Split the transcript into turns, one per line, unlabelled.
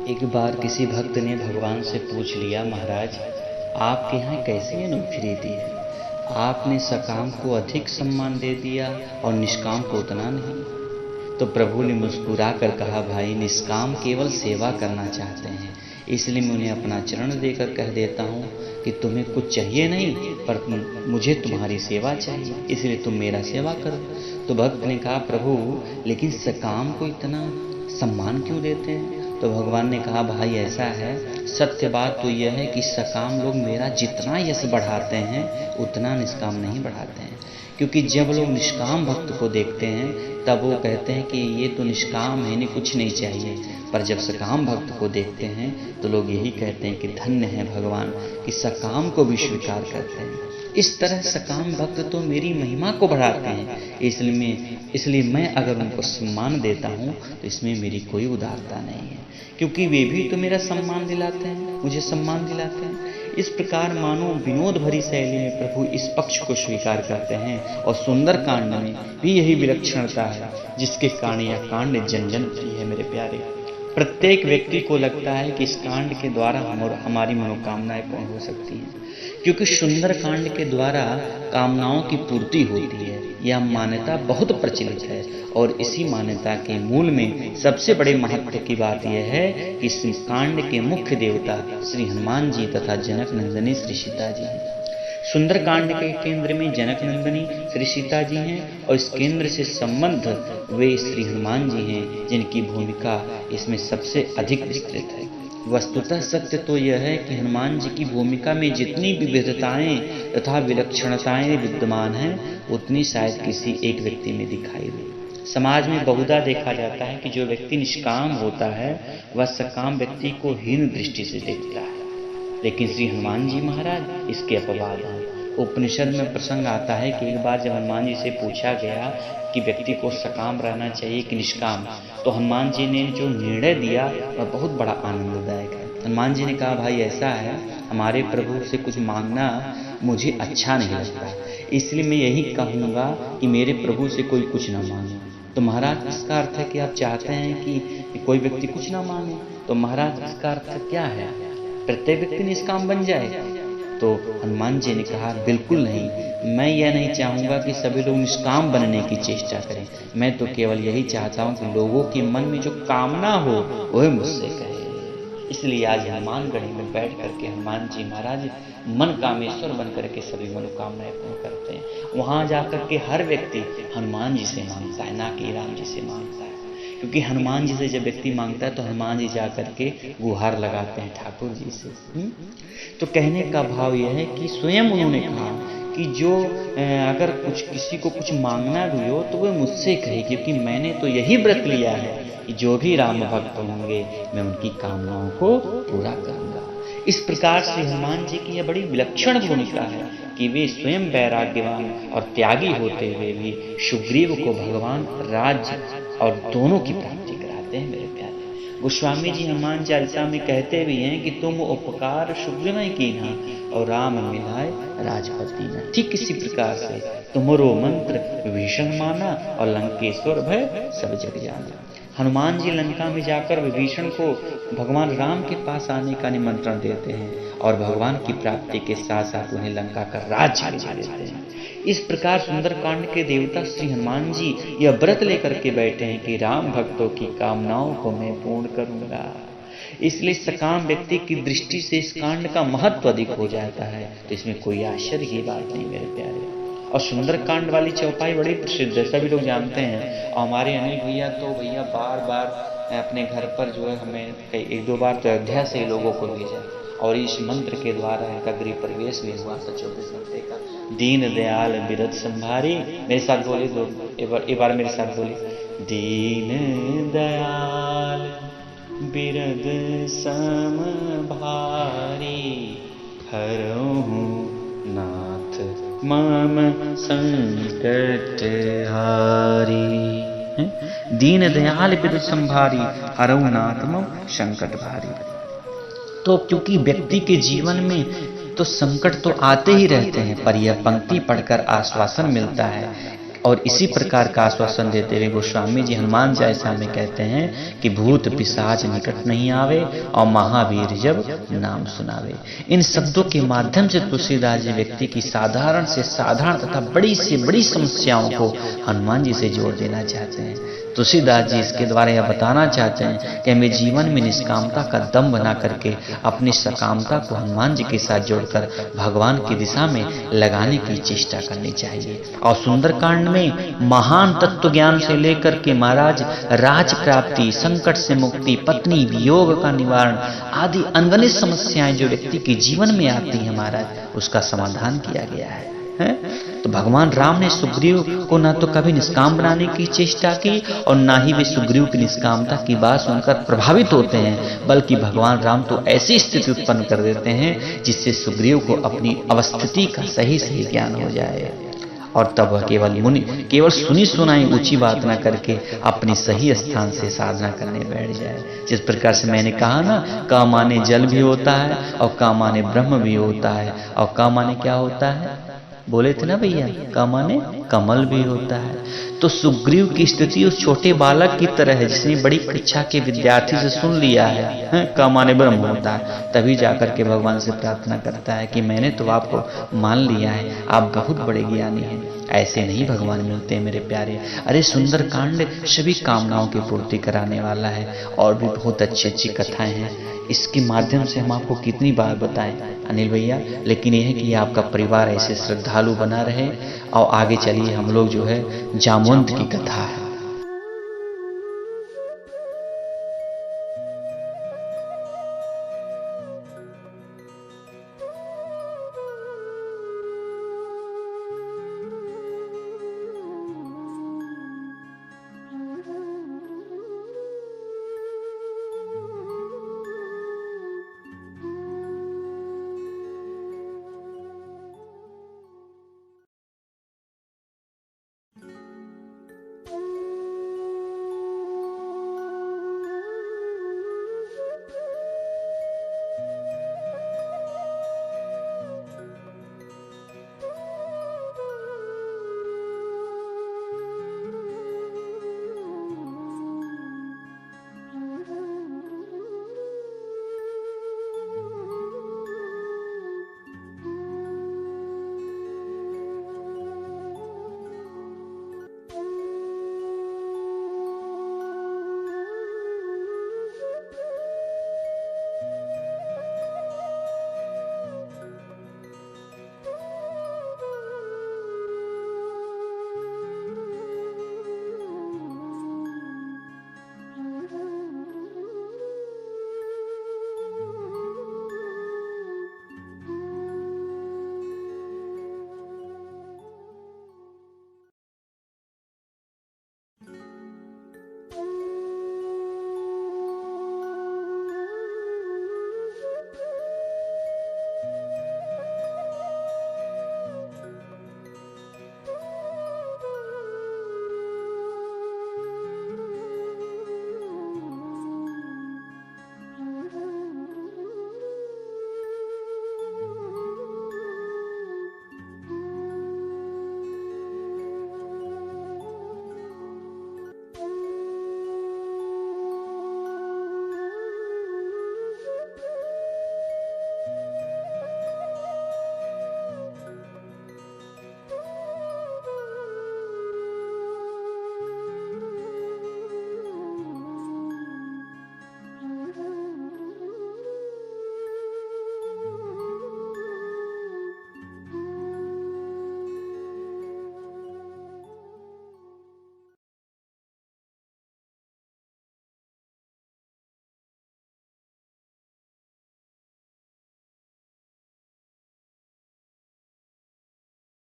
एक बार किसी भक्त ने भगवान से पूछ लिया, महाराज आपके यहाँ कैसे अनूठी रीति है? आपने सकाम को अधिक सम्मान दे दिया और निष्काम को उतना नहीं। तो प्रभु ने मुस्कुरा कर कहा, भाई निष्काम केवल सेवा करना चाहते हैं, इसलिए मैं उन्हें अपना चरण देकर कह देता हूँ कि तुम्हें कुछ चाहिए नहीं, पर मुझे तुम्हारी सेवा चाहिए, इसलिए तुम मेरा सेवा करो। तो भक्त ने कहा, प्रभु लेकिन सकाम को इतना सम्मान क्यों देते हैं? तो भगवान ने कहा, भाई ऐसा है, सत्य बात तो यह है कि सकाम लोग मेरा जितना यश बढ़ाते हैं उतना निष्काम नहीं बढ़ाते हैं। क्योंकि जब लोग निष्काम भक्त को देखते हैं तब वो कहते हैं कि ये तो निष्काम है, इन्हें कुछ नहीं चाहिए। पर जब सकाम भक्त को देखते हैं तो लोग यही कहते हैं कि धन्य है भगवान कि सकाम को भी स्वीकार करते हैं। इस तरह सकाम भक्त तो मेरी महिमा को बढ़ाते हैं, इसलिए मैं अगर उनको सम्मान देता हूँ तो इसमें मेरी कोई उदारता नहीं है, क्योंकि वे भी तो मेरा सम्मान दिलाते हैं, मुझे सम्मान दिलाते हैं। इस प्रकार मानो विनोद भरी शैली में प्रभु इस पक्ष को स्वीकार करते हैं। और सुंदर कांड में भी यही विलक्षणता है, जिसके कारण यह कांड जन जन प्रिय है। मेरे प्यारे, प्रत्येक व्यक्ति को लगता है कि इस कांड के द्वारा हमारी मनोकामनाएं पूर्ण हो सकती हैं, क्योंकि सुंदर कांड के द्वारा कामनाओं की पूर्ति होती है। यह मान्यता बहुत प्रचलित है और इसी मान्यता के मूल में सबसे बड़े महत्व की बात यह है कि इस कांड के मुख्य देवता श्री हनुमान जी तथा जनक नंदिनी श्री सीता जी हैं। सुंदर कांड के केंद्र में जनक नंदिनी श्री सीता जी हैं और इस केंद्र से संबंध वे श्री हनुमान जी हैं, जिनकी भूमिका इसमें सबसे अधिक विस्तृत है। वस्तुतः सत्य तो यह है कि हनुमान जी की भूमिका में जितनी विविधताएं तथा विलक्षणताएं विद्यमान हैं उतनी शायद किसी एक व्यक्ति में दिखाई दे। समाज में बहुधा देखा जाता है कि जो व्यक्ति निष्काम होता है वह सकाम व्यक्ति को हीन दृष्टि से देखता है, लेकिन श्री हनुमान जी महाराज इसके अपवाद हैं। उपनिषद में प्रसंग आता है कि एक बार जब हनुमान जी से पूछा गया कि व्यक्ति को सकाम रहना चाहिए कि निष्काम, तो हनुमान जी ने जो निर्णय दिया वह बहुत बड़ा आनंददायक है। हनुमान जी ने कहा, भाई ऐसा है, हमारे प्रभु से कुछ मांगना मुझे अच्छा नहीं लगता, इसलिए मैं यही कहूँगा कि मेरे प्रभु से कोई कुछ ना मांगे। तो महाराज इसका अर्थ है कि आप चाहते हैं कि कोई व्यक्ति कुछ ना मांगे? तो महाराज इसका अर्थ क्या है, प्रत्येक व्यक्ति निष्काम बन जाए? तो हनुमान जी ने कहा, बिल्कुल नहीं, मैं यह नहीं चाहूँगा कि सभी लोग निष्काम बनने की चेष्टा करें। मैं तो केवल यही चाहता हूँ कि लोगों के मन में जो कामना हो वह मुझसे कहे। इसलिए आज हनुमानगढ़ी में बैठ करके हनुमान जी महाराज मन कामेश्वर बन करके सभी मनोकामनाएं पूर्ण करते हैं। वहाँ जाकर के हर व्यक्ति हनुमान जी से मांगता है, ना कि राम जी से मांगता है। क्योंकि हनुमान जी से जब व्यक्ति मांगता है तो हनुमान जी जा करके गुहार लगाते हैं ठाकुर जी से। तो कहने का भाव यह है कि स्वयं उन्होंने कहा कि जो अगर किसी को कुछ मांगना भी हो तो वह मुझसे कहे, क्योंकि मैंने तो यही व्रत लिया है कि जो भी राम भक्त होंगे मैं उनकी कामनाओं को पूरा करूंगा। इस प्रकार से हनुमान जी की यह बड़ी विलक्षण भूमिका है कि वे स्वयं वैराग्यवान और त्यागी होते हुए भी सुग्रीव को भगवान राज्य और दोनों की प्राप्ति कराते हैं। मेरे प्यारे, गोस्वामी जी हनुमान चालीसा में कहते भी हैं कि तुम उपकार सुग्रीव की ना और राम मिलाए राजपति न। ठीक इसी प्रकार से तुम्हारो मंत्र विभीषण माना और लंकेश्वर भय सब जग जाना। हनुमान जी लंका में जाकर विभीषण को भगवान राम के पास आने का निमंत्रण देते हैं और भगवान की प्राप्ति के साथ साथ उन्हें लंका का राज्य दिला देते हैं। इस प्रकार सुंदरकांड के देवता श्री हनुमान जी यह व्रत लेकर के बैठे हैं कि राम भक्तों की कामनाओं को मैं पूर्ण करूंगा। इसलिए सकाम व्यक्ति की दृष्टि से इस कांड का महत्व अधिक हो जाता है, तो इसमें कोई आश्चर्य की बात नहीं मेरे प्यारे। और सुंदरकांड वाली चौपाई बड़ी प्रसिद्ध है, सभी लोग जानते हैं। और हमारे अनिल भैया तो बार बार अपने घर पर जो है हमें एक दो बार तो अयोध्या से लोगों को भेजा, और इस मंत्र के द्वारा इनका गृह प्रवेश भी हुआ था 24 घंटे का। दीन दयाल बिरद संभारी, मेरे साथ बोले दो, एक बार मेरे साथ बोले, दीन दयाल बिरद संभारी हरहु नाथ मम संकट हारी। दीन दयाल बिरद संभारी हरहु नाथ मम संकट भारी। तो क्योंकि व्यक्ति के जीवन में तो संकट तो आते ही रहते हैं, पर यह पंक्ति पढ़कर आश्वासन मिलता है और इसी प्रकार का आश्वासन देते हुए गोस्वामी जी हनुमान चालीसा में कहते हैं कि भूत पिशाच निकट नहीं आवे और महावीर जब नाम सुनावे। इन शब्दों के माध्यम से तुलसीदास जी व्यक्ति की साधारण से साधारण तथा बड़ी से बड़ी समस्याओं को हनुमान जी से जोड़ देना चाहते हैं। तुलसीदास जी इसके द्वारा यह बताना चाहते हैं कि हमें जीवन में निष्कामता का दम बना करके अपनी सकामता को हनुमान जी के साथ जोड़कर भगवान की दिशा में लगाने की चेष्टा करनी चाहिए। और सुंदरकांड में महान तत्व ज्ञान से लेकर के महाराज राज प्राप्ति, संकट से मुक्ति, पत्नी वियोग का निवारण आदि अनगिनत समस्याएं जो व्यक्ति के जीवन में आती हैं महाराज, उसका समाधान किया गया है। तो भगवान राम ने सुग्रीव को न तो कभी निष्काम बनाने की चेष्टा की और ना ही वे सुग्रीव की निष्कामता की बात सुनकर प्रभावित होते हैं, बल्कि भगवान राम तो ऐसी स्थिति उत्पन्न कर देते हैं जिससे सुग्रीव को अपनी अवस्थिति का सही सही ज्ञान हो जाए और तब वह केवल सुनी सुनाई ऊंची बात ना करके अपनी सही स्थान से साधना करने बैठ जाए। जिस प्रकार से मैंने कहा ना, का माने जल भी होता है और का माने ब्रह्म भी होता है और का माने क्या होता है, बोले थे ना भैया, का माने कमल भी होता है। तो सुग्रीव की स्थिति उस छोटे बालक की तरह है जिसने बड़ी कक्षा के विद्यार्थी से सुन लिया है का माने ब्रह्म होता है, तभी जाकर के भगवान से प्रार्थना करता है कि मैंने तो आपको मान लिया है, आप बहुत बड़े ज्ञानी हैं। ऐसे नहीं भगवान मिलते हैं मेरे प्यारे। अरे सुंदरकांड सभी कामनाओं की पूर्ति कराने वाला है और भी बहुत अच्छी अच्छी कथाएं हैं, इसके माध्यम से हम आपको कितनी बार बताएं अनिल भैया। लेकिन यह है कि आपका परिवार ऐसे श्रद्धालु बना रहे और आगे चलिए हम लोग जो है जामवंत की कथा है